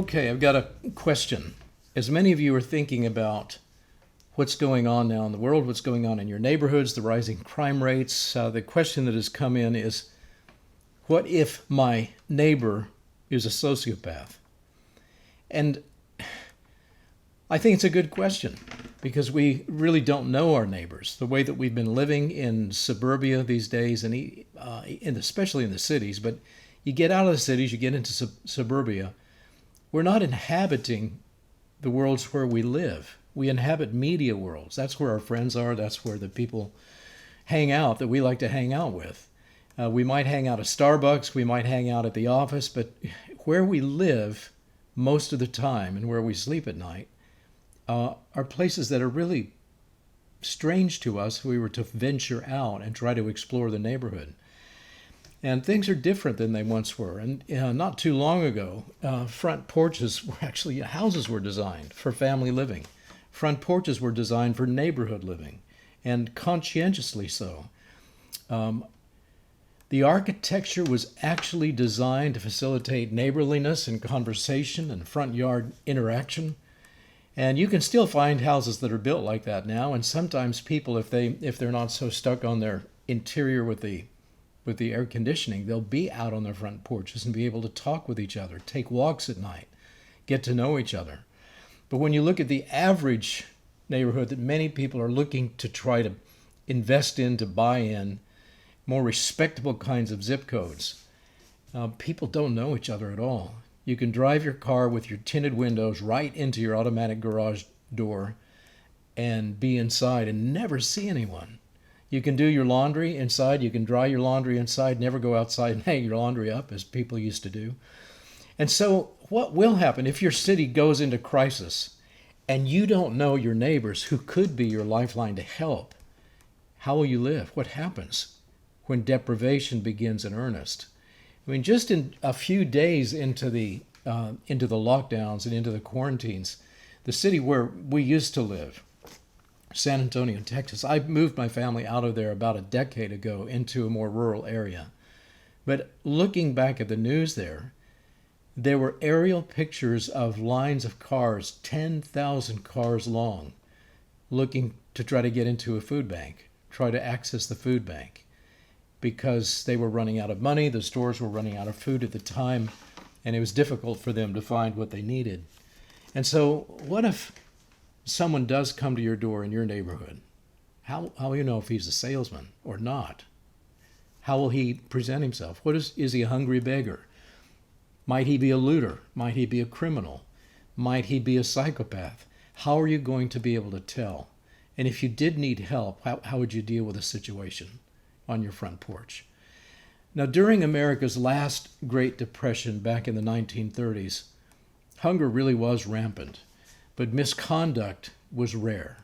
Okay, I've got a question. As many of you are thinking about what's going on now in the world, what's going on in your neighborhoods, the rising crime rates, the question that has come in is, what if my neighbor is a sociopath? And I think it's a good question because we really don't know our neighbors. The way that we've been living in suburbia these days, and especially in the cities, but you get out of the cities, you get into suburbia, we're not inhabiting the worlds where we live. We inhabit media worlds. That's where our friends are. That's where the people hang out that we like to hang out with. We might hang out at Starbucks. We might hang out at the office. But where we live most of the time and where we sleep at night are places that are really strange to us if we were to venture out and try to explore the neighborhood. And things are different than they once were. And not too long ago, front porches were actually, houses were designed for family living. Front porches were designed for neighborhood living, and conscientiously so. The architecture was actually designed to facilitate neighborliness and conversation and front yard interaction. And you can still find houses that are built like that now. And sometimes people, if they're not so stuck on their interior with the air conditioning, they'll be out on their front porches and be able to talk with each other, take walks at night, get to know each other. But when you look at the average neighborhood that many people are looking to try to invest in, to buy in, more respectable kinds of zip codes, people don't know each other at all. You can drive your car with your tinted windows right into your automatic garage door and be inside and never see anyone. You can do your laundry inside. You can dry your laundry inside, never go outside and hang your laundry up as people used to do. And so what will happen if your city goes into crisis and you don't know your neighbors who could be your lifeline to help? How will you live? What happens when deprivation begins in earnest? I mean, just in a few days into the lockdowns and into the quarantines, the city where we used to live, San Antonio, Texas. I moved my family out of there about a decade ago into a more rural area. But looking back at the news there were aerial pictures of lines of cars, 10,000 cars long, looking to try to get into a food bank, try to access the food bank, because they were running out of money, the stores were running out of food at the time, and it was difficult for them to find what they needed. And so what if someone does come to your door in your neighborhood? How will you know if he's a salesman or not? How will he present himself? Is he a hungry beggar? Might he be a looter? Might he be a criminal? Might he be a psychopath? How are you going to be able to tell? And if you did need help, how would you deal with a situation on your front porch? Now, during America's last Great Depression back in the 1930s, hunger really was rampant. But misconduct was rare.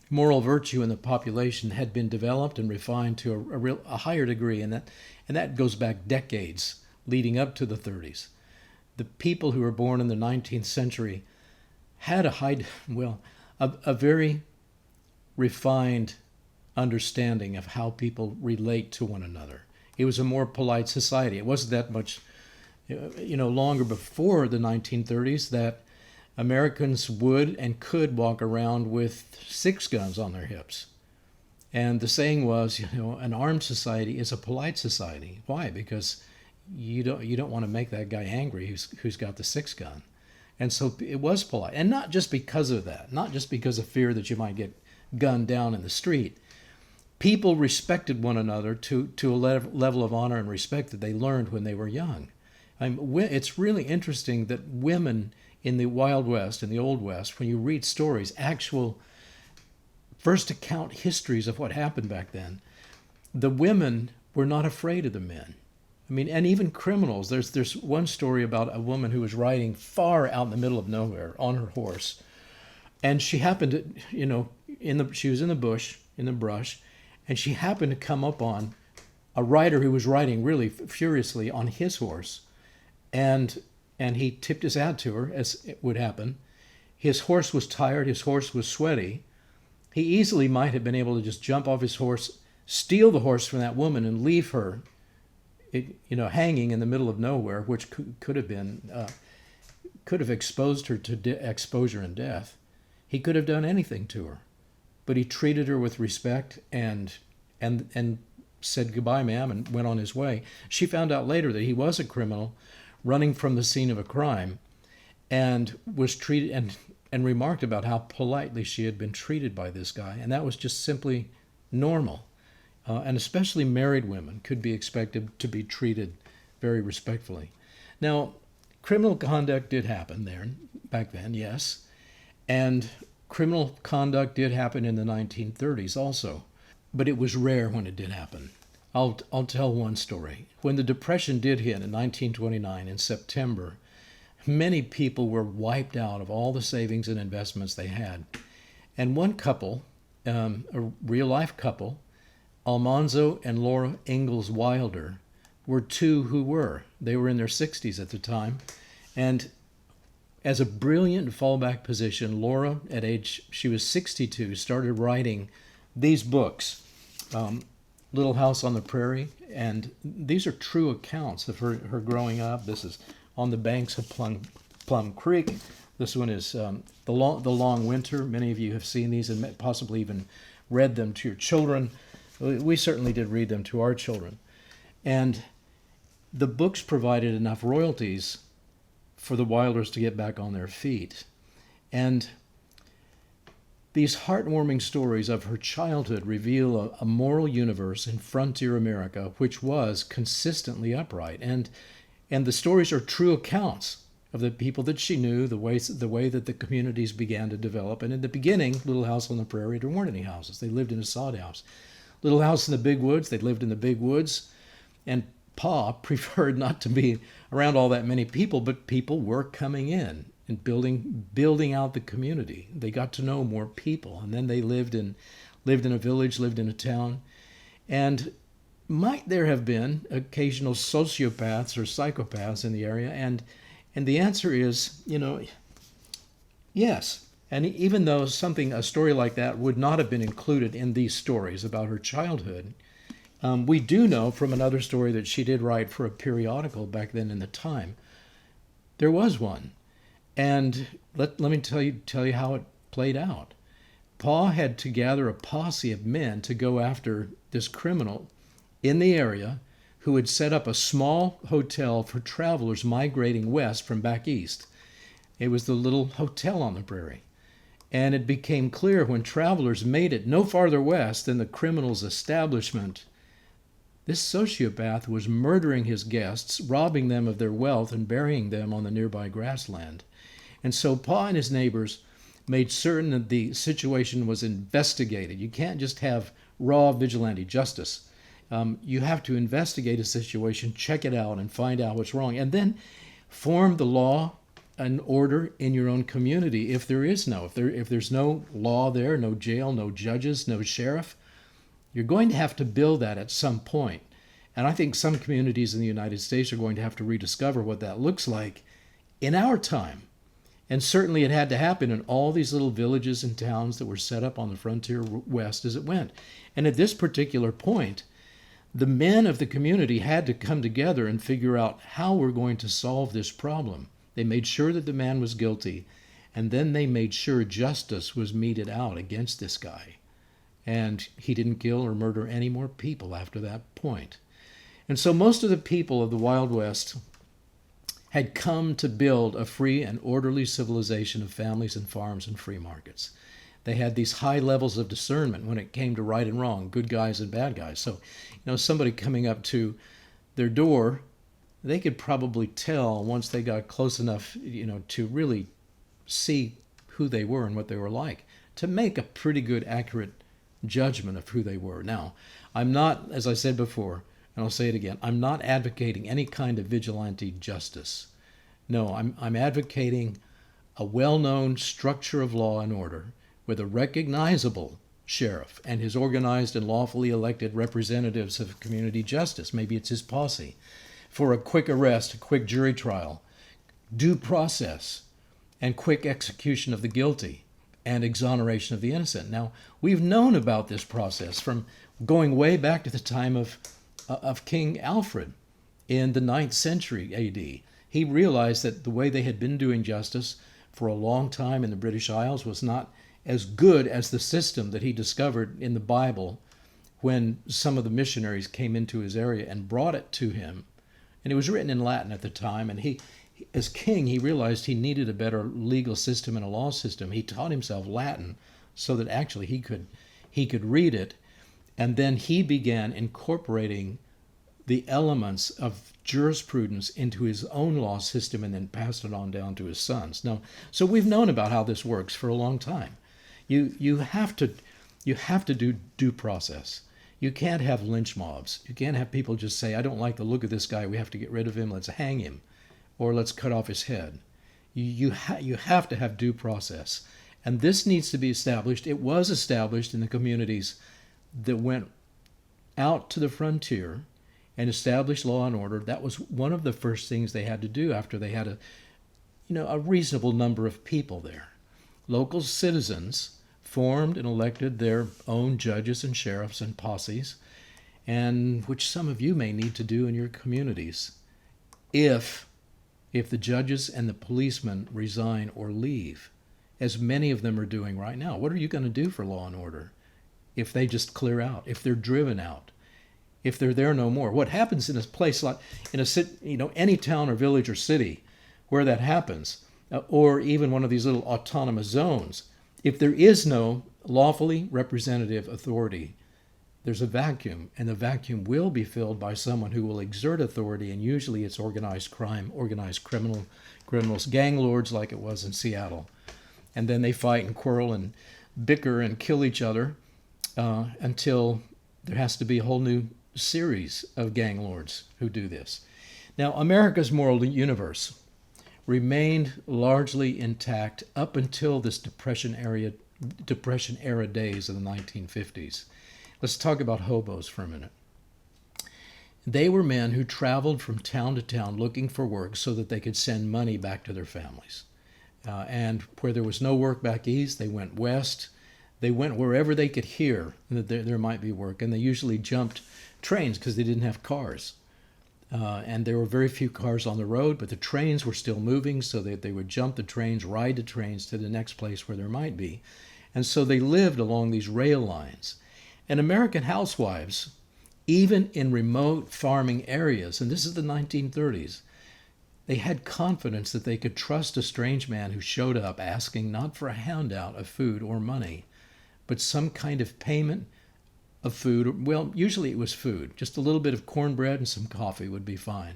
Moral virtue in the population had been developed and refined to a higher degree, and that goes back decades leading up to the 30s. The people who were born in the 19th century had a very refined understanding of how people relate to one another. It was a more polite society. It wasn't that much, longer before the 1930s that Americans would and could walk around with 6 guns on their hips. And the saying was, an armed society is a polite society. Why? Because you don't want to make that guy angry who's got the 6 gun. And so it was polite. And not just because of that, not just because of fear that you might get gunned down in the street. People respected one another to a level of honor and respect that they learned when they were young. It's really interesting that women in the Wild West, in the Old West, when you read stories, actual first account histories of what happened back then, the women were not afraid of the men. And even criminals. There's one story about a woman who was riding far out in the middle of nowhere on her horse, and she happened to, she was in the bush, in the brush, and she happened to come up on a rider who was riding really furiously on his horse, and he tipped his hat to her, as it would happen. His horse was tired. His horse was sweaty. He easily might have been able to just jump off his horse, steal the horse from that woman, and leave her, hanging in the middle of nowhere, which could have been could have exposed her to exposure and death. He could have done anything to her, but he treated her with respect and said goodbye, ma'am, and went on his way. She found out later that he was a criminal running from the scene of a crime, and was treated and remarked about how politely she had been treated by this guy, and that was just simply normal. And especially married women could be expected to be treated very respectfully. Now, criminal conduct did happen there back then, yes, and criminal conduct did happen in the 1930s also, but it was rare when it did happen. I'll tell one story. When the Depression did hit in 1929 in September, many people were wiped out of all the savings and investments they had. And one couple, a real-life couple, Almanzo and Laura Ingalls Wilder, were two who were. They were in their 60s at the time. And as a brilliant fallback position, Laura, she was 62, started writing these books, Little House on the Prairie, and these are true accounts of her growing up. This is On the Banks of Plum Creek. This one is the Long Winter. Many of you have seen these and possibly even read them to your children. We certainly did read them to our children. And the books provided enough royalties for the Wilders to get back on their feet. And these heartwarming stories of her childhood reveal a moral universe in frontier America which was consistently upright. And the stories are true accounts of the people that she knew, the way that the communities began to develop. And in the beginning, Little House on the Prairie, there weren't any houses. They lived in a sod house. Little House in the Big Woods, they lived in the big woods. And Pa preferred not to be around all that many people, but people were coming in and building out the community. They got to know more people, and then they lived in a village, lived in a town. And might there have been occasional sociopaths or psychopaths in the area? And the answer is, yes. And even though a story like that would not have been included in these stories about her childhood, we do know from another story that she did write for a periodical back then in the time. There was one. And let me tell you how it played out. Pa had to gather a posse of men to go after this criminal in the area who had set up a small hotel for travelers migrating west from back east. It was the Little Hotel on the Prairie. And it became clear when travelers made it no farther west than the criminal's establishment, this sociopath was murdering his guests, robbing them of their wealth, and burying them on the nearby grassland. And so Pa and his neighbors made certain that the situation was investigated. You can't just have raw vigilante justice. You have to investigate a situation, check it out, and find out what's wrong, and then form the law and order in your own community. If there's no law there, no jail, no judges, no sheriff, you're going to have to build that at some point. And I think some communities in the United States are going to have to rediscover what that looks like in our time. And certainly it had to happen in all these little villages and towns that were set up on the frontier west as it went. And at this particular point, the men of the community had to come together and figure out how we're going to solve this problem. They made sure that the man was guilty, and then they made sure justice was meted out against this guy. And he didn't kill or murder any more people after that point. And so most of the people of the Wild West had come to build a free and orderly civilization of families and farms and free markets. They had these high levels of discernment when it came to right and wrong, good guys and bad guys. So, somebody coming up to their door, they could probably tell once they got close enough, to really see who they were and what they were like, to make a pretty good, accurate judgment of who they were. Now, I'm not, as I said before, and I'll say it again, I'm not advocating any kind of vigilante justice. No, I'm advocating a well-known structure of law and order with a recognizable sheriff and his organized and lawfully elected representatives of community justice. Maybe it's his posse. For a quick arrest, a quick jury trial, due process, and quick execution of the guilty and exoneration of the innocent. Now, we've known about this process from going way back to the time of King Alfred in the 9th century AD. He realized that the way they had been doing justice for a long time in the British Isles was not as good as the system that he discovered in the Bible when some of the missionaries came into his area and brought it to him. And it was written in Latin at the time, and he, as king, he realized he needed a better legal system and a law system. He taught himself Latin so that actually he could read it, and then he began incorporating the elements of jurisprudence into his own law system and then passed it on down to his sons. Now, so we've known about how this works for a long time. You have to do due process. You can't have lynch mobs. You can't have people just say, I don't like the look of this guy, we have to get rid of him, let's hang him, or let's cut off his head. You have to have due process. And this needs to be established. It was established in the communities that went out to the frontier and established law and order. That was one of the first things they had to do after they had a reasonable number of people there. Local citizens formed and elected their own judges and sheriffs and posses, and which some of you may need to do in your communities if the judges and the policemen resign or leave, as many of them are doing right now. What are you going to do for law and order if they just clear out, if they're driven out, if they're there no more? What happens in a place like in a city, any town or village or city where that happens, or even one of these little autonomous zones, if there is no lawfully representative authority, there's a vacuum, and the vacuum will be filled by someone who will exert authority, and usually it's organized crime, organized criminals, gang lords like it was in Seattle. And then they fight and quarrel and bicker and kill each other until there has to be a whole new series of gang lords who do this. Now, America's moral universe remained largely intact up until this Depression era days of the 1950s. Let's talk about hobos for a minute. They were men who traveled from town to town looking for work so that they could send money back to their families. And where there was no work back east, they went west. They went wherever they could hear that there might be work, and they usually jumped trains because they didn't have cars. And there were very few cars on the road, but the trains were still moving, so that they would jump the trains, ride the trains to the next place where there might be. And so they lived along these rail lines. And American housewives, even in remote farming areas, and this is the 1930s, they had confidence that they could trust a strange man who showed up asking not for a handout of food or money, but some kind of payment of food. Well, usually it was food. Just a little bit of cornbread and some coffee would be fine,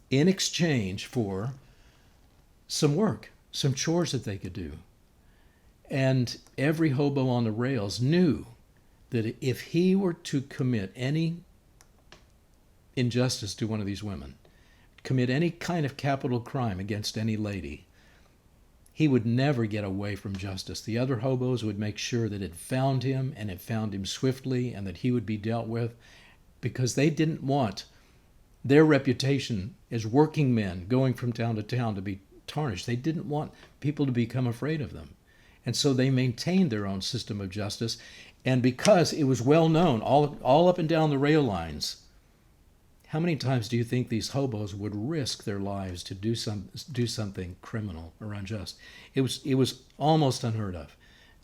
in exchange for some work, some chores that they could do. And every hobo on the rails knew that if he were to commit any injustice to one of these women, commit any kind of capital crime against any lady, he would never get away from justice. The other hobos would make sure that it found him, and it found him swiftly, and that he would be dealt with, because they didn't want their reputation as working men going from town to town to be tarnished. They didn't want people to become afraid of them. And so they maintained their own system of justice. And because it was well known all up and down the rail lines, how many times do you think these hobos would risk their lives to do something criminal or unjust? It was almost unheard of.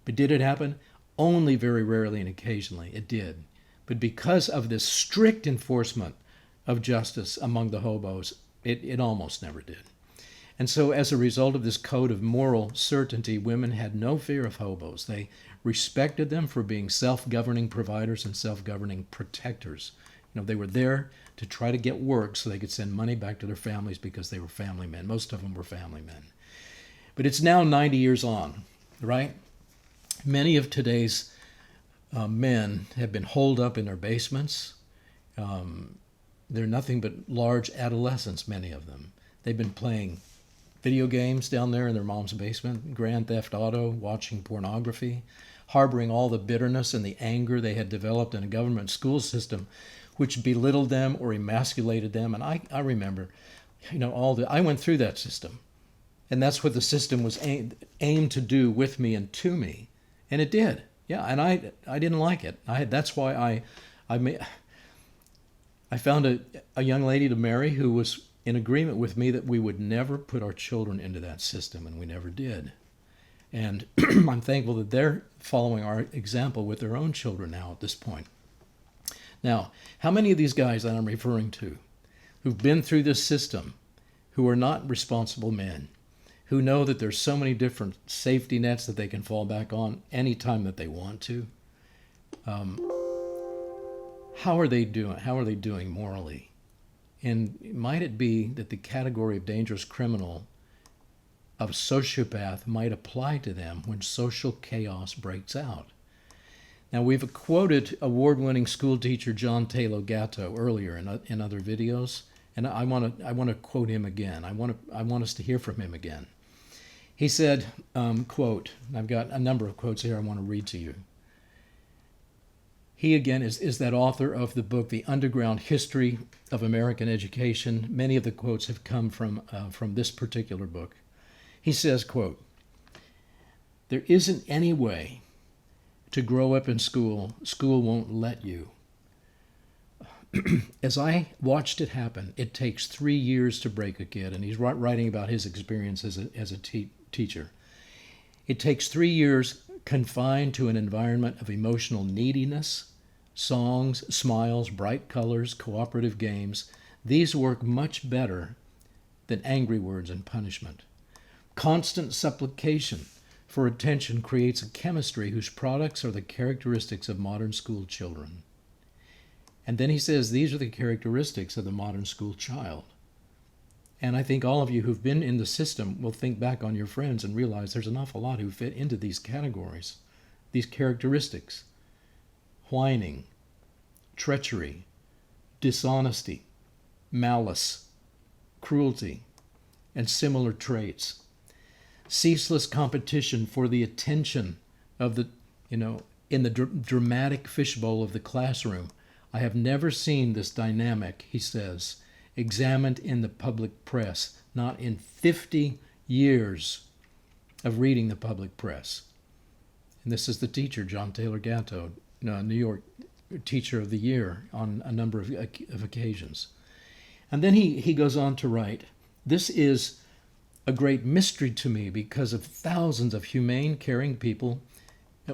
But did it happen? Only very rarely and occasionally it did. But because of this strict enforcement of justice among the hobos, it almost never did. And so as a result of this code of moral certainty, women had no fear of hobos. They respected them for being self-governing providers and self-governing protectors. They were there to try to get work so they could send money back to their families because they were family men. Most of them were family men. But it's now 90 years on, right? Many of today's men have been holed up in their basements. They're nothing but large adolescents, many of them. They've been playing video games down there in their mom's basement, Grand Theft Auto, watching pornography, harboring all the bitterness and the anger they had developed in a government school system which belittled them or emasculated them. And I remember, I went through that system. And that's what the system was aimed to do with me and to me. And it did. Yeah, and I didn't like it. That's why I found a young lady to marry who was in agreement with me that we would never put our children into that system, and we never did. And I'm thankful that they're following our example with their own children now at this point. Now, how many of these guys that I'm referring to who've been through this system, who are not responsible men, who know that there's so many different safety nets that they can fall back on anytime that they want to, how are they doing? How are they doing morally? And might it be that the category of dangerous criminal of sociopath might apply to them when social chaos breaks out? Now, we've quoted award-winning school teacher John Taylor Gatto earlier in other videos, and I want to quote him again. I want us to hear from him again. He said, quote, I've got a number of quotes here I want to read to you. He, again, is that author of the book, The Underground History of American Education. Many of the quotes have come from this particular book. He says, quote, "There isn't any way to grow up in school. School won't let you. As I watched it happen, it takes 3 years to break a kid." And he's writing about his experience as a teacher. "It takes 3 years confined to an environment of emotional neediness, songs, smiles, bright colors, cooperative games. These work much better than angry words and punishment. Constant supplication for attention creates a chemistry whose products are the characteristics of modern school children." And then he says these are the characteristics of the modern school child. And I think all of you who've been in the system will think back on your friends and realize there's an awful lot who fit into these categories, these characteristics: whining, treachery, dishonesty, malice, cruelty, and similar traits. Ceaseless competition for the attention of the, in the dramatic fishbowl of the classroom. I have never seen this dynamic, he says, examined in the public press, not in 50 years of reading the public press. And this is the teacher, John Taylor Gatto, New York Teacher of the Year on a number of occasions. And then he goes on to write, "This is a great mystery to me because of thousands of humane, caring people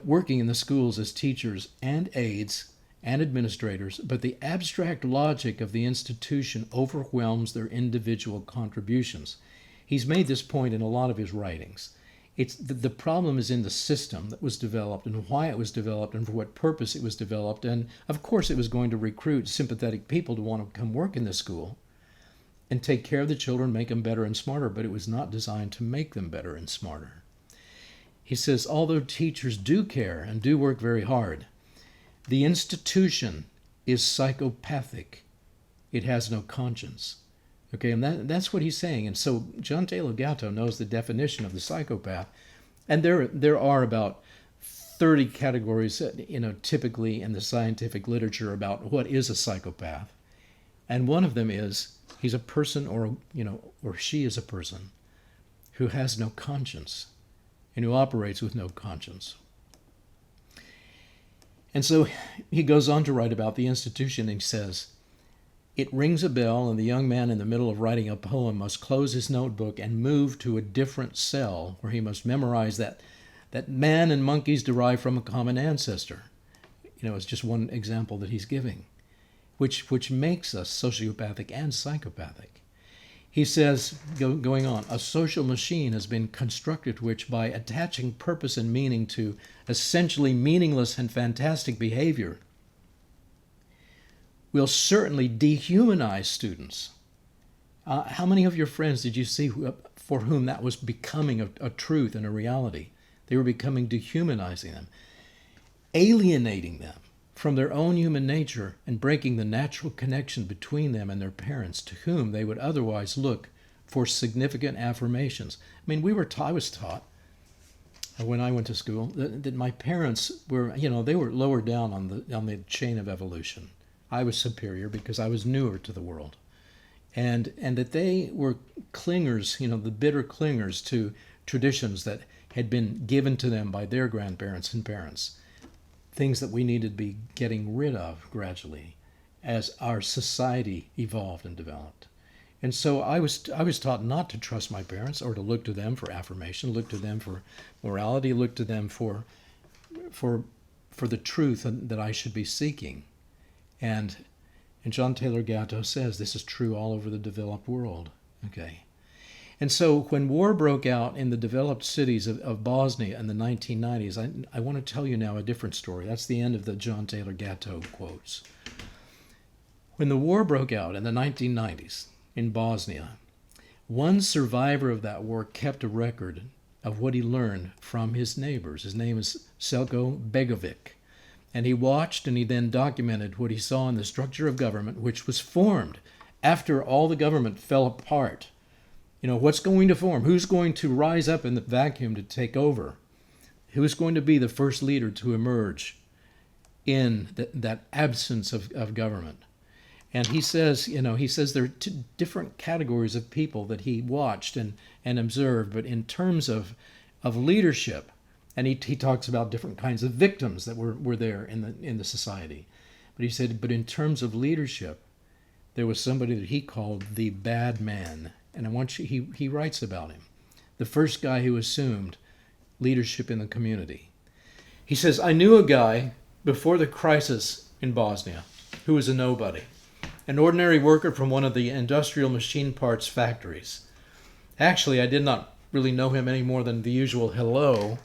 working in the schools as teachers and aides and administrators, but the abstract logic of the institution overwhelms their individual contributions." He's made this point in a lot of his writings. The problem is in the system that was developed and why it was developed and for what purpose it was developed. And of course it was going to recruit sympathetic people to want to come work in the school and take care of the children, make them better and smarter, but it was not designed to make them better and smarter. He says, although teachers do care and do work very hard, the institution is psychopathic. It has no conscience. Okay, and that's what he's saying. And so John Taylor Gatto knows the definition of the psychopath. And there are about 30 categories, typically in the scientific literature about what is a psychopath. And one of them is he's a person or she is a person who has no conscience and who operates with no conscience. And so he goes on to write about the institution, and he says, "It rings a bell, and the young man in the middle of writing a poem must close his notebook and move to a different cell where he must memorize that man and monkeys derive from a common ancestor." It's just one example that he's giving, which makes us sociopathic and psychopathic. He says, going on, "A social machine has been constructed which, by attaching purpose and meaning to essentially meaningless and fantastic behavior, will certainly dehumanize students." How many of your friends did you see for whom that was becoming a truth and a reality? They were becoming dehumanizing them, alienating them from their own human nature and breaking the natural connection between them and their parents, to whom they would otherwise look for significant affirmations. I mean, I was taught when I went to school that my parents were, they were lower down on the chain of evolution. I was superior because I was newer to the world. And that they were clingers, the bitter clingers to traditions that had been given to them by their grandparents and parents. Things that we needed to be getting rid of gradually as our society evolved and developed. And so I was taught not to trust my parents or to look to them for affirmation, look to them for morality, look to them for the truth that I should be seeking. And John Taylor Gatto says this is true all over the developed world. Okay. And so when war broke out in the developed cities of Bosnia in the 1990s, I want to tell you now a different story. That's the end of the John Taylor Gatto quotes. When the war broke out in the 1990s in Bosnia, one survivor of that war kept a record of what he learned from his neighbors. His name is Selko Begovic. And he watched and he then documented what he saw in the structure of government, which was formed after all the government fell apart. You know, what's going to form? Who's going to rise up in the vacuum to take over? Who's going to be the first leader to emerge in that absence of government? And he says there are two different categories of people that he watched and observed, but in terms of leadership, and he talks about different kinds of victims that were there in the society. But he said, but in terms of leadership, there was somebody that he called the bad man. And he writes about him, the first guy who assumed leadership in the community. He says, I knew a guy before the crisis in Bosnia who was a nobody, an ordinary worker from one of the industrial machine parts factories. Actually, I did not really know him any more than the usual hello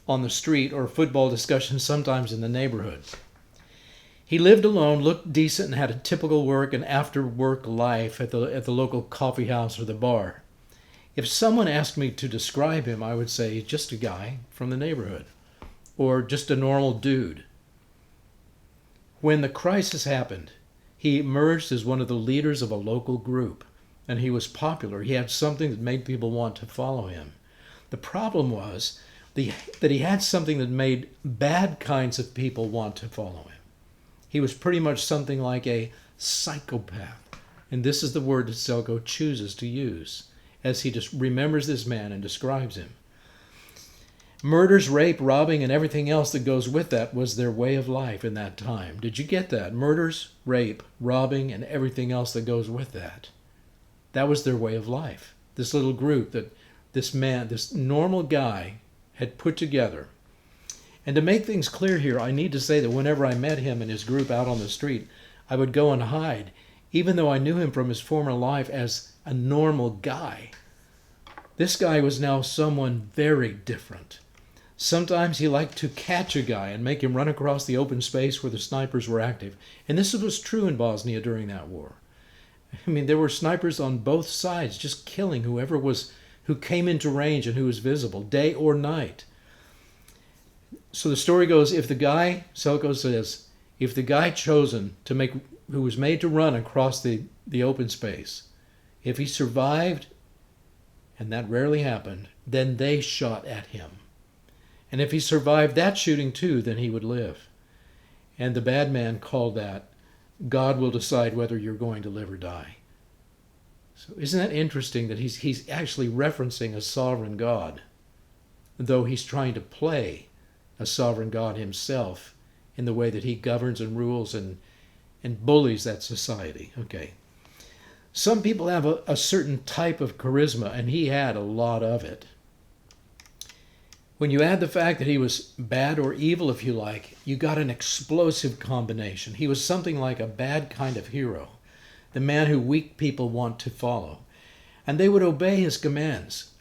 on the street or football discussions sometimes in the neighborhood. He lived alone, looked decent, and had a typical work and after-work life at the local coffee house or the bar. If someone asked me to describe him, I would say just a guy from the neighborhood, or just a normal dude. When the crisis happened, he emerged as one of the leaders of a local group, and he was popular. He had something that made people want to follow him. The problem was that he had something that made bad kinds of people want to follow him. He was pretty much something like a psychopath. And this is the word that Selko chooses to use as he just remembers this man and describes him. Murders, rape, robbing, and everything else that goes with that was their way of life in that time. Did you get that? Murders, rape, robbing, and everything else that goes with that. That was their way of life. This little group that this man, this normal guy, had put together. And to make things clear here, I need to say that whenever I met him and his group out on the street, I would go and hide, even though I knew him from his former life as a normal guy. This guy was now someone very different. Sometimes he liked to catch a guy and make him run across the open space where the snipers were active. And this was true in Bosnia during that war. I mean, there were snipers on both sides just killing who came into range and who was visible, day or night. So the story goes, Selko says, if the guy chosen who was made to run across the open space, if he survived, and that rarely happened, then they shot at him. And if he survived that shooting too, then he would live. And the bad man called that, God will decide whether you're going to live or die. So isn't that interesting that he's actually referencing a sovereign God, though he's trying to play a sovereign God himself in the way that he governs and rules and bullies that society. Okay. Some people have a certain type of charisma, and he had a lot of it. When you add the fact that he was bad or evil, if you like, you got an explosive combination. He was something like a bad kind of hero, the man who weak people want to follow, and they would obey his commands.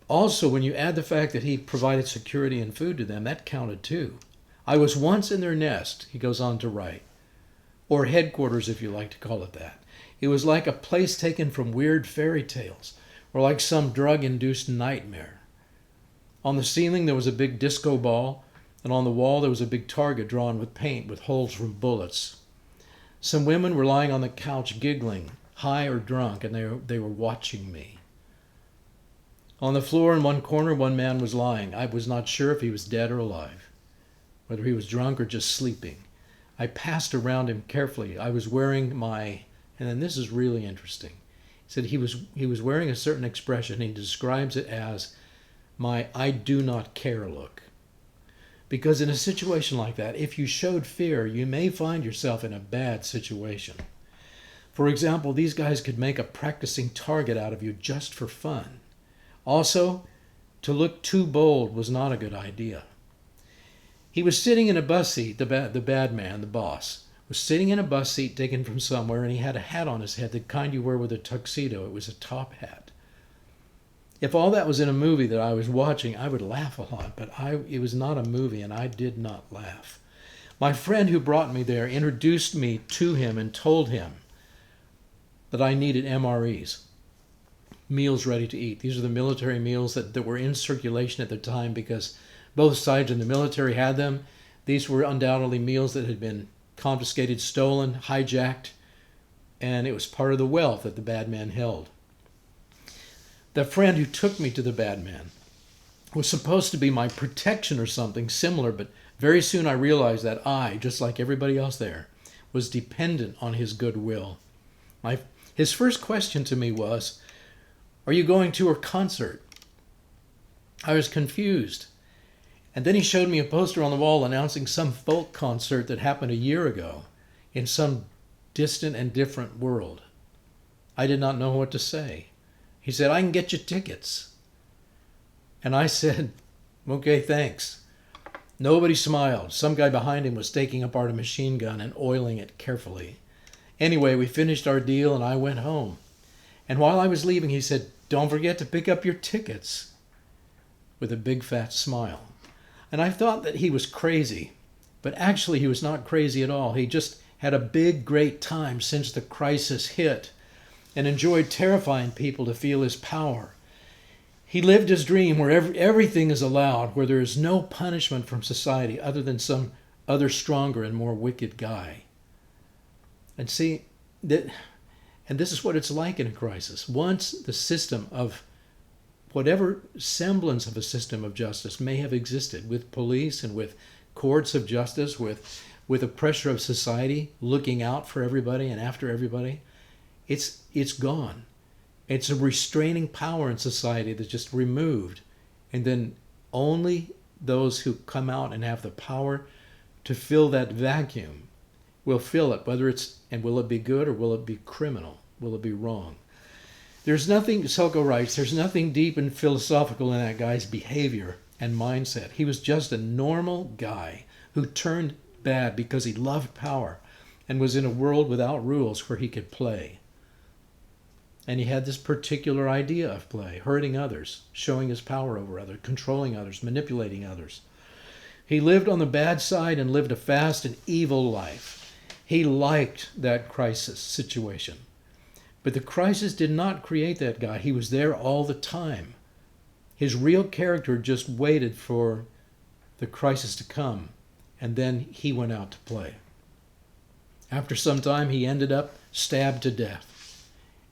Also, when you add the fact that he provided security and food to them, that counted too. I was once in their nest, he goes on to write, or headquarters if you like to call it that. It was like a place taken from weird fairy tales, or like some drug-induced nightmare. On the ceiling there was a big disco ball, and on the wall there was a big target drawn with paint with holes from bullets. Some women were lying on the couch giggling, high or drunk, and they were watching me. On the floor in one corner, one man was lying. I was not sure if he was dead or alive, whether he was drunk or just sleeping. I passed around him carefully. I was wearing and then this is really interesting. He said he was wearing a certain expression. He describes it as my I do not care look. Because in a situation like that, if you showed fear, you may find yourself in a bad situation. For example, these guys could make a practicing target out of you just for fun. Also, to look too bold was not a good idea. He was sitting in a bus seat, the bad man, the boss, was sitting in a bus seat taken from somewhere, and he had a hat on his head, the kind you wear with a tuxedo. It was a top hat. If all that was in a movie that I was watching, I would laugh a lot, but it was not a movie, and I did not laugh. My friend who brought me there introduced me to him and told him that I needed MREs, meals ready to eat. These are the military meals that were in circulation at the time because both sides in the military had them. These were undoubtedly meals that had been confiscated, stolen, hijacked, and it was part of the wealth that the bad man held. The friend who took me to the bad man was supposed to be my protection or something similar, but very soon I realized that I, just like everybody else there, was dependent on his goodwill. His first question to me was, "Are you going to a concert?" I was confused. And then he showed me a poster on the wall announcing some folk concert that happened a year ago in some distant and different world. I did not know what to say. He said, "I can get you tickets." And I said, "Okay, thanks." Nobody smiled. Some guy behind him was taking apart a machine gun and oiling it carefully. Anyway, we finished our deal and I went home. And while I was leaving, he said, "Don't forget to pick up your tickets," with a big fat smile. And I thought that he was crazy, but actually he was not crazy at all. He just had a big, great time since the crisis hit and enjoyed terrifying people to feel his power. He lived his dream where everything is allowed, where there is no punishment from society other than some other stronger and more wicked guy. And see, and this is what it's like in a crisis. Once the system of whatever semblance of a system of justice may have existed with police and with courts of justice, with a pressure of society looking out for everybody and after everybody, it's gone. It's a restraining power in society that's just removed. And then only those who come out and have the power to fill that vacuum will fill it, and will it be good or will it be criminal? Will it be wrong? There's nothing, Selko writes, there's nothing deep and philosophical in that guy's behavior and mindset. He was just a normal guy who turned bad because he loved power and was in a world without rules where he could play. And he had this particular idea of play, hurting others, showing his power over others, controlling others, manipulating others. He lived on the bad side and lived a fast and evil life. He liked that crisis situation. But the crisis did not create that guy. He was there all the time. His real character just waited for the crisis to come, and then he went out to play. After some time, he ended up stabbed to death,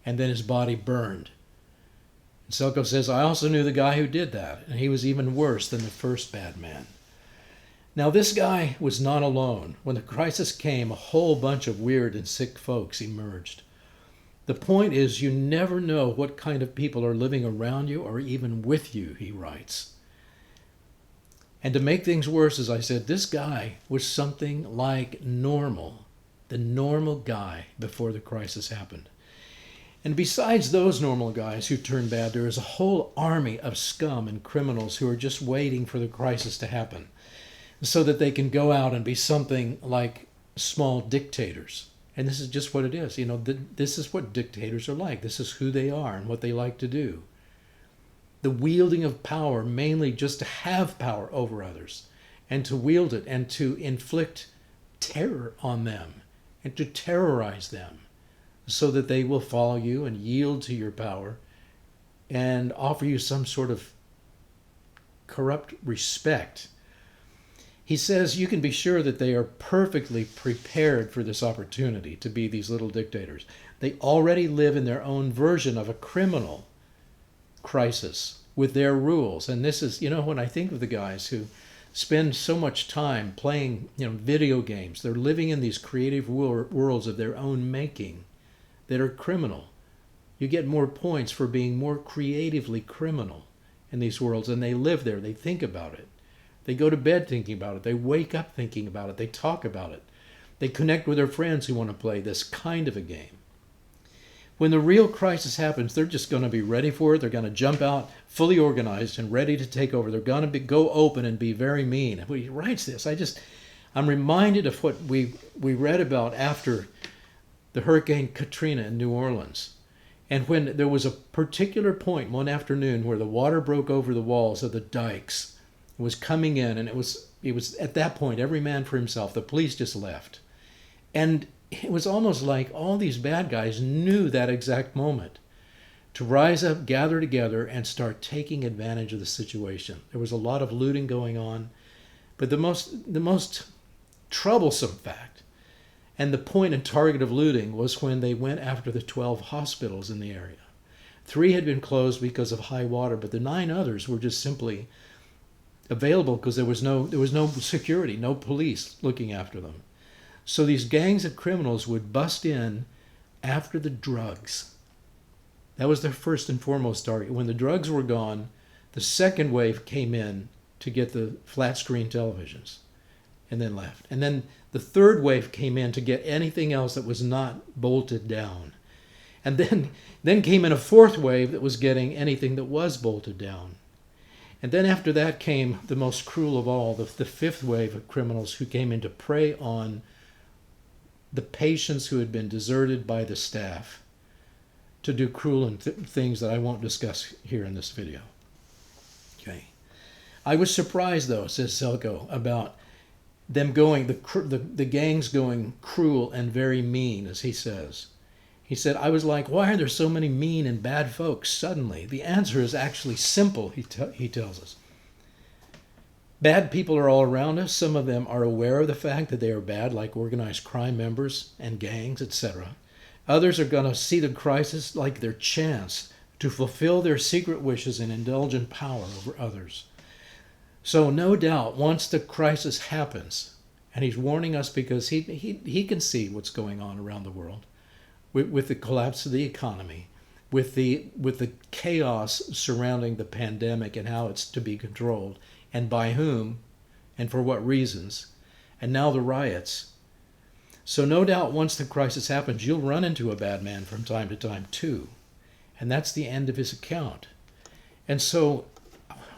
and then his body burned. And Selko says, "I also knew the guy who did that, and he was even worse than the first bad man." Now, this guy was not alone. When the crisis came, a whole bunch of weird and sick folks emerged. The point is, you never know what kind of people are living around you or even with you, he writes. And to make things worse, as I said, this guy was something like normal, the normal guy before the crisis happened. And besides those normal guys who turned bad, there is a whole army of scum and criminals who are just waiting for the crisis to happen so that they can go out and be something like small dictators. And this is just what it is. This is what dictators are like. This is who they are and what they like to do. The wielding of power, mainly just to have power over others and to wield it and to inflict terror on them and to terrorize them so that they will follow you and yield to your power and offer you some sort of corrupt respect. He says you can be sure that they are perfectly prepared for this opportunity to be these little dictators. They already live in their own version of a criminal crisis with their rules. And this is, when I think of the guys who spend so much time playing, video games, they're living in these creative worlds of their own making that are criminal. You get more points for being more creatively criminal in these worlds, and they live there, they think about it. They go to bed thinking about it. They wake up thinking about it. They talk about it. They connect with their friends who want to play this kind of a game. When the real crisis happens, they're just going to be ready for it. They're going to jump out fully organized and ready to take over. They're going to go open and be very mean. And when he writes this, I'm reminded of what we read about after the Hurricane Katrina in New Orleans. And when there was a particular point one afternoon where the water broke over the walls of the dikes, it was coming in, and it was at that point, every man for himself. The police just left. And it was almost like all these bad guys knew that exact moment to rise up, gather together, and start taking advantage of the situation. There was a lot of looting going on, but the most troublesome fact and the point and target of looting was when they went after the 12 hospitals in the area. 3 had been closed because of high water, but the 9 others were just simply available because there was no security, no police looking after them. So these gangs of criminals would bust in after the drugs. That was their first and foremost target. When the drugs were gone, the second wave came in to get the flat screen televisions and then left. And then the third wave came in to get anything else that was not bolted down. And then came in a fourth wave that was getting anything that was bolted down. And then after that came the most cruel of all, the fifth wave of criminals who came in to prey on the patients who had been deserted by the staff to do cruel things that I won't discuss here in this video. Okay. I was surprised, though, says Selko, about them going, the gangs going cruel and very mean, as he says. He said, I was like, why are there so many mean and bad folks suddenly? The answer is actually simple, he tells us. Bad people are all around us. Some of them are aware of the fact that they are bad, like organized crime members and gangs, etc. Others are going to see the crisis like their chance to fulfill their secret wishes and indulgent power over others. So no doubt, once the crisis happens, and he's warning us because he can see what's going on around the world, with the collapse of the economy, with the chaos surrounding the pandemic and how it's to be controlled, and by whom, and for what reasons, and now the riots. So no doubt once the crisis happens, you'll run into a bad man from time to time too. And that's the end of his account. And so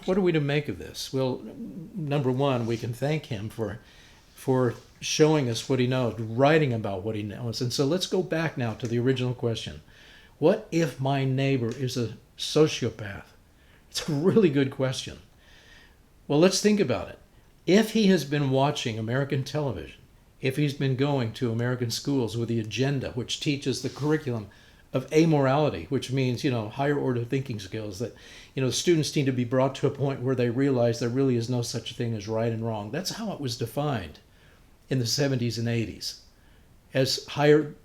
what are we to make of this? Well, number one, we can thank him for showing us what he knows, writing about what he knows. And so let's go back now to the original question. What if my neighbor is a sociopath? It's a really good question. Well, let's think about it. If he has been watching American television, if he's been going to American schools with the agenda, which teaches the curriculum of amorality, which means, higher order thinking skills, that, students need to be brought to a point where they realize there really is no such thing as right and wrong. That's how it was defined in the 70s and 80s.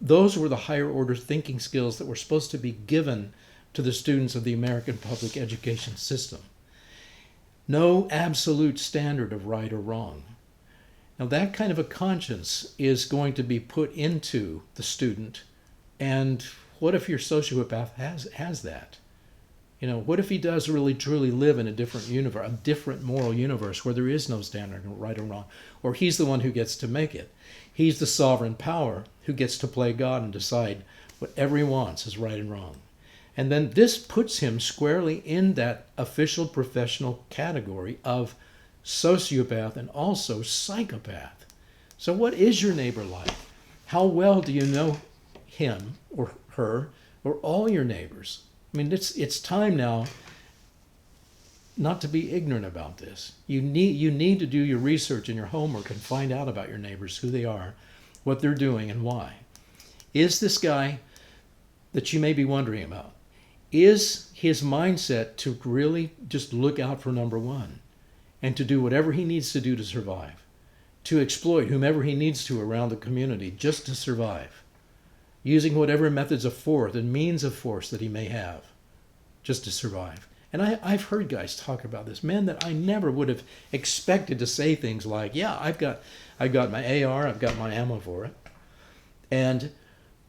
Those were the higher order thinking skills that were supposed to be given to the students of the American public education system. No absolute standard of right or wrong. Now that kind of a conscience is going to be put into the student. And what if your sociopath has that? What if he does really truly live in a different universe, a different moral universe where there is no standard of right or wrong? Or he's the one who gets to make it. He's the sovereign power who gets to play God and decide whatever he wants is right and wrong. And then this puts him squarely in that official professional category of sociopath and also psychopath. So what is your neighbor like? How well do you know him or her or all your neighbors? I mean, it's time now not to be ignorant about this. You need to do your research and your homework and find out about your neighbors, who they are, what they're doing, and why. Is this guy that you may be wondering about, is his mindset to really just look out for number one and to do whatever he needs to do to survive, to exploit whomever he needs to around the community just to survive, using whatever methods of force and means of force that he may have just to survive? And I've heard guys talk about this, men that I never would have expected to say things like, yeah, I've got my AR, I've got my ammo for it. And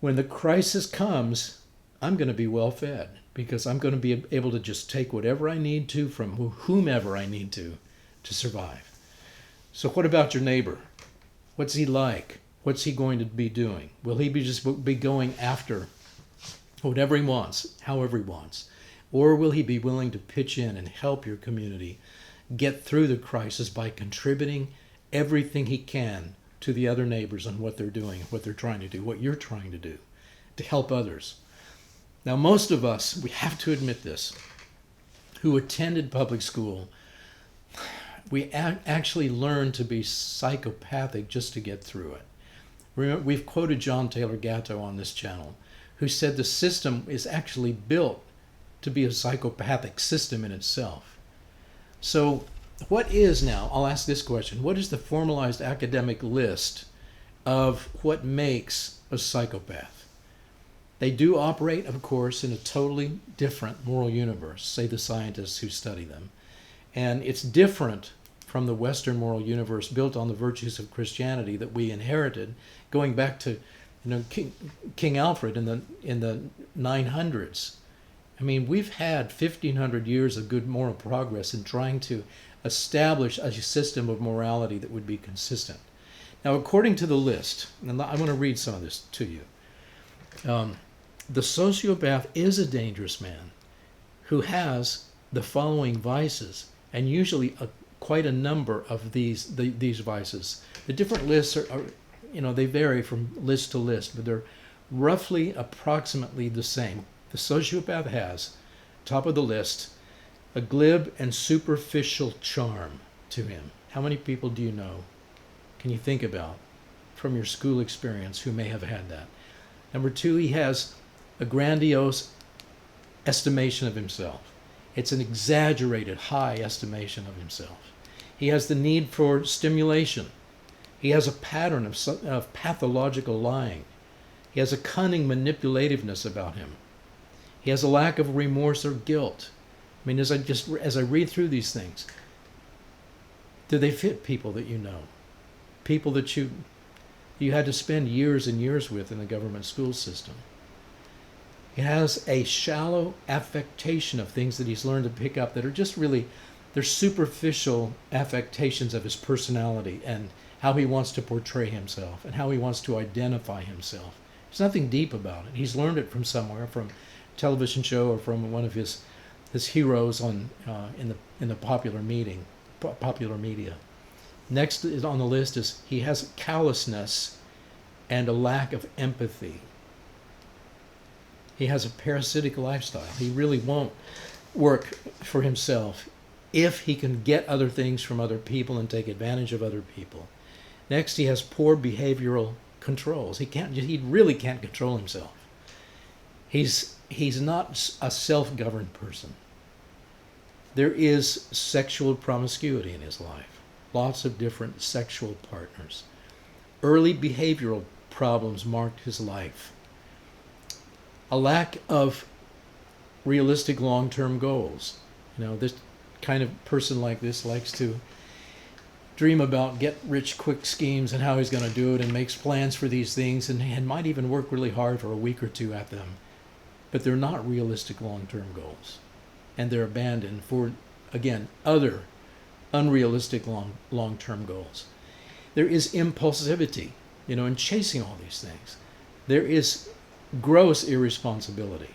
when the crisis comes, I'm going to be well fed because I'm going to be able to just take whatever I need to from whomever I need to survive. So what about your neighbor? What's he like? What's he going to be doing? Will he just be going after whatever he wants, however he wants? Or will he be willing to pitch in and help your community get through the crisis by contributing everything he can to the other neighbors on what they're doing, what they're trying to do, what you're trying to do, to help others? Now, most of us, we have to admit this, who attended public school, we actually learned to be psychopathic just to get through it. Remember, we've quoted John Taylor Gatto on this channel, who said the system is actually built to be a psychopathic system in itself. So what is now, I'll ask this question, what is the formalized academic list of what makes a psychopath? They do operate, of course, in a totally different moral universe, say the scientists who study them. And it's different from the Western moral universe built on the virtues of Christianity that we inherited, going back to King Alfred in the 900s. I mean, we've had 1,500 years of good moral progress in trying to establish a system of morality that would be consistent. Now, according to the list, and I want to read some of this to you, the sociopath is a dangerous man who has the following vices, and usually quite a number of these vices. The different lists are, they vary from list to list, but they're roughly approximately the same. The sociopath has, top of the list, a glib and superficial charm to him. How many people do you know, can you think about from your school experience who may have had that? Number two, he has a grandiose estimation of himself. It's an exaggerated high estimation of himself. He has the need for stimulation. He has a pattern of pathological lying. He has a cunning manipulativeness about him. He has a lack of remorse or guilt. I mean, as I read through these things, do they fit people that you know? People that you had to spend years and years with in the government school system. He has a shallow affectation of things that he's learned to pick up that are just really, they're superficial affectations of his personality and how he wants to portray himself and how he wants to identify himself. There's nothing deep about it. He's learned it from somewhere, from a television show or from one of his heroes in the popular media. Next is on the list is he has callousness and a lack of empathy. He has a parasitic lifestyle. He really won't work for himself if he can get other things from other people and take advantage of other people. Next, he has poor behavioral controls. He really can't control himself. He's not a self-governed person. There is sexual promiscuity in his life. Lots of different sexual partners. Early behavioral problems marked his life. A lack of realistic long-term goals. This kind of person like this likes to dream about get-rich-quick schemes and how he's going to do it and makes plans for these things and might even work really hard for a week or two at them. But they're not realistic long-term goals. And they're abandoned for, again, other unrealistic long-term goals. There is impulsivity, in chasing all these things. There is gross irresponsibility.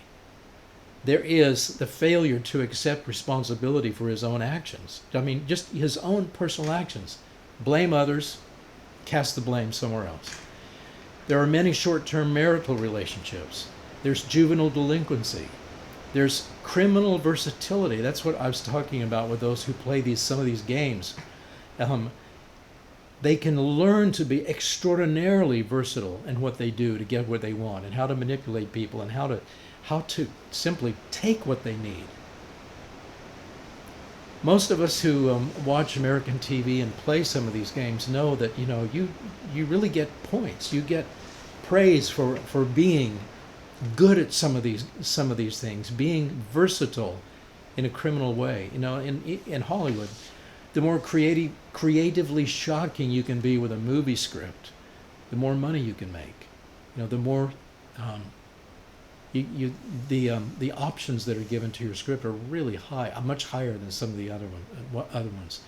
There is the failure to accept responsibility for his own actions. I mean, just his own personal actions. Blame others, cast the blame somewhere else. There are many short-term marital relationships. There's juvenile delinquency. There's criminal versatility. That's what I was talking about with those who play some of these games. They can learn to be extraordinarily versatile in what they do to get what they want and how to manipulate people and how to simply take what they need. Most of us who watch American TV and play some of these games know that you really get points. You get praise for being good at some of these things, being versatile in a criminal way. In Hollywood, the more creatively shocking you can be with a movie script, the more money you can make. The more the options that are given to your script are really high, much higher than some of the other ones.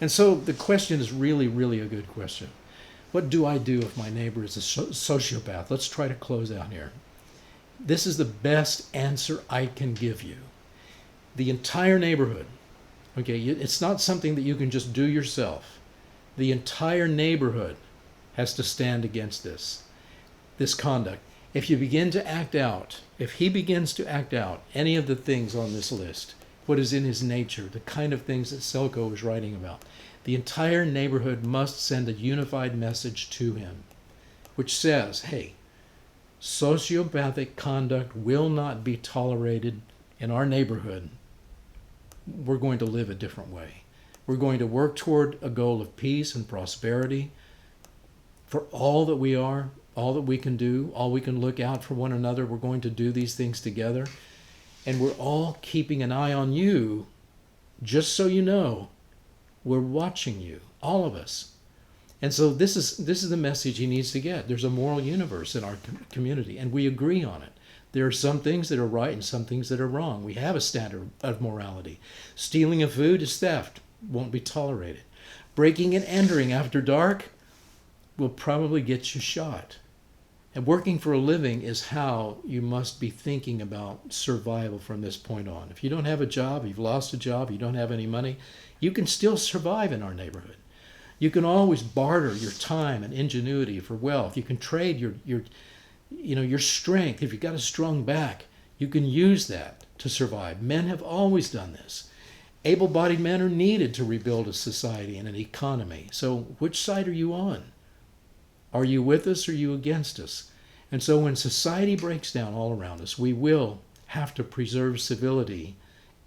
And so the question is really, really a good question. What do I do if my neighbor is a sociopath? Let's try to close out here. This is the best answer I can give you. The entire neighborhood, okay, it's not something that you can just do yourself. The entire neighborhood has to stand against this conduct. If you begin to act out, if he begins to act out any of the things on this list, what is in his nature, the kind of things that Selko is writing about, the entire neighborhood must send a unified message to him, which says, hey, sociopathic conduct will not be tolerated in our neighborhood. We're going to live a different way. We're going to work toward a goal of peace and prosperity for all that we are, all that we can do, all we can look out for one another. We're going to do these things together. And we're all keeping an eye on you, just so you know, we're watching you, all of us. And so this is the message he needs to get. There's a moral universe in our community, and we agree on it. There are some things that are right and some things that are wrong. We have a standard of morality. Stealing of food is theft, won't be tolerated. Breaking and entering after dark will probably get you shot. And working for a living is how you must be thinking about survival from this point on. If you don't have a job, you've lost a job, you don't have any money, you can still survive in our neighborhood. You can always barter your time and ingenuity for wealth. You can trade your strength. If you've got a strong back, you can use that to survive. Men have always done this. Able-bodied men are needed to rebuild a society and an economy. So which side are you on? Are you with us or are you against us? And so when society breaks down all around us, we will have to preserve civility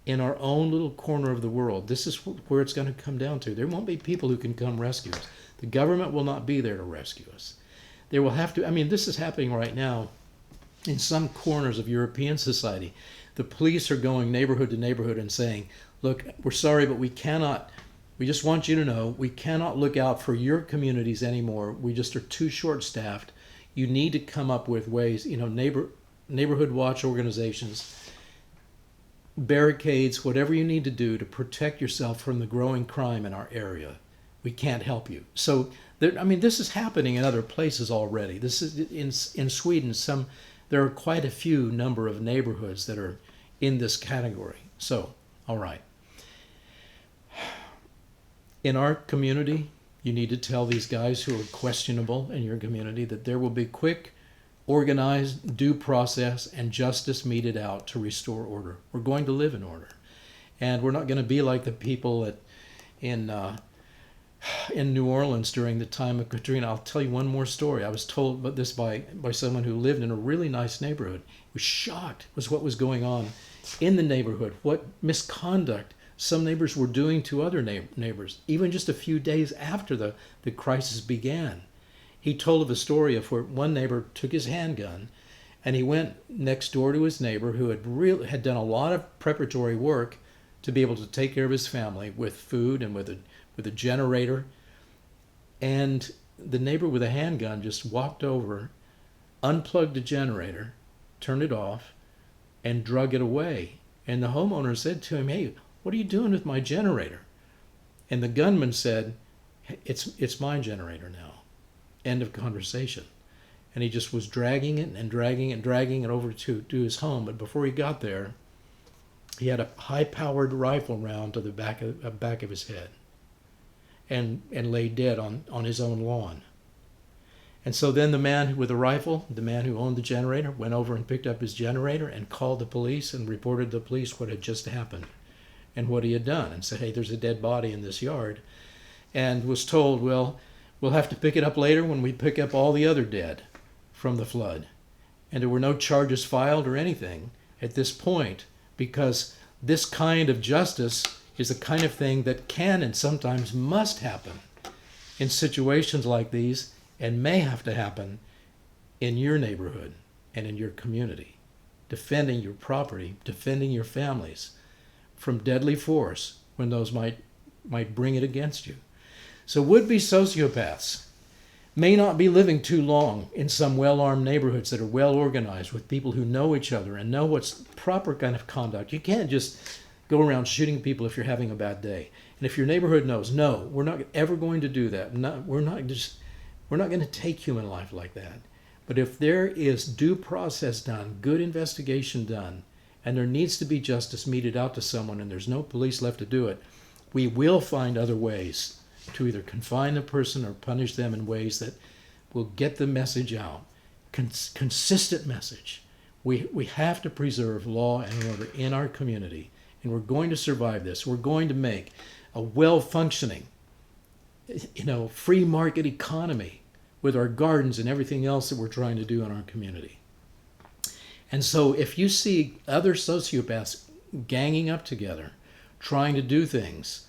in our own little corner of the world. This is where it's going to come down to. There won't be people who can come rescue us. The government will not be there to rescue us. There will have to, this is happening right now in some corners of European society. The police are going neighborhood to neighborhood and saying, look, we're sorry, but we just want you to know, we cannot look out for your communities anymore. We just are too short-staffed. You need to come up with ways, neighborhood watch organizations, barricades, whatever you need to do to protect yourself from the growing crime in our area. We can't help you. So, this is happening in other places already. This is in Sweden. There are quite a few number of neighborhoods that are in this category. So, all right. In our community, you need to tell these guys who are questionable in your community that there will be quick, organized due process and justice meted out to restore order. We're going to live in order. And we're not going to be like the people in New Orleans during the time of Katrina. I'll tell you one more story. I was told about this by someone who lived in a really nice neighborhood. Was shocked was what was going on in the neighborhood, what misconduct some neighbors were doing to other neighbors, even just a few days after the crisis began. He told of a story of where one neighbor took his handgun and he went next door to his neighbor who had done a lot of preparatory work to be able to take care of his family with food and with a generator. And the neighbor with a handgun just walked over, unplugged the generator, turned it off, and drug it away. And the homeowner said to him, hey, what are you doing with my generator? And the gunman said, it's my generator now. End of conversation. And he just was dragging it and dragging it over to his home. But before he got there, he had a high-powered rifle round to the back of his head and lay dead on his own lawn. And so then the man with the rifle, the man who owned the generator, went over and picked up his generator and called the police and reported to the police what had just happened and what he had done, and said, hey, there's a dead body in this yard, and was told, well, we'll have to pick it up later when we pick up all the other dead from the flood. And there were no charges filed or anything at this point, because this kind of justice is the kind of thing that can and sometimes must happen in situations like these, and may have to happen in your neighborhood and in your community, defending your property, defending your families from deadly force when those might bring it against you. So would-be sociopaths may not be living too long in some well-armed neighborhoods that are well-organized with people who know each other and know what's proper kind of conduct. You can't just go around shooting people if you're having a bad day. And if your neighborhood knows, no, we're not ever going to do that. We're not going to take human life like that. But if there is due process done, good investigation done, and there needs to be justice meted out to someone and there's no police left to do it, we will find other ways to either confine the person or punish them in ways that will get the message out. Consistent message. We have to preserve law and order in our community, and we're going to survive this. We're going to make a well-functioning, free market economy with our gardens and everything else that we're trying to do in our community. And so if you see other sociopaths ganging up together, trying to do things,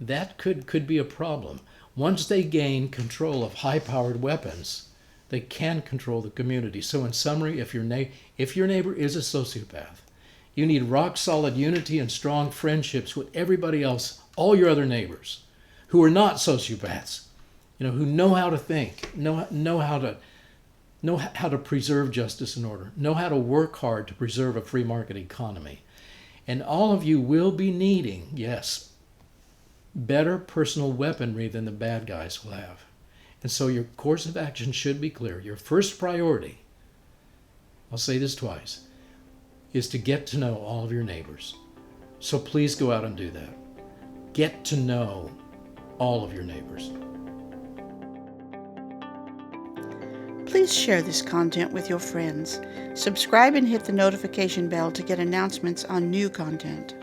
that could be a problem. Once they gain control of high-powered weapons, they can control the community. So in summary, if your neighbor is a sociopath, you need rock-solid unity and strong friendships with everybody else, all your other neighbors, who are not sociopaths, who know how to think, know how to preserve justice and order, know how to work hard to preserve a free market economy. And all of you will be needing, yes, better personal weaponry than the bad guys will have. And so your course of action should be clear. Your first priority, I'll say this twice, is to get to know all of your neighbors. So please go out and do that. Get to know all of your neighbors. Please share this content with your friends. Subscribe and hit the notification bell to get announcements on new content.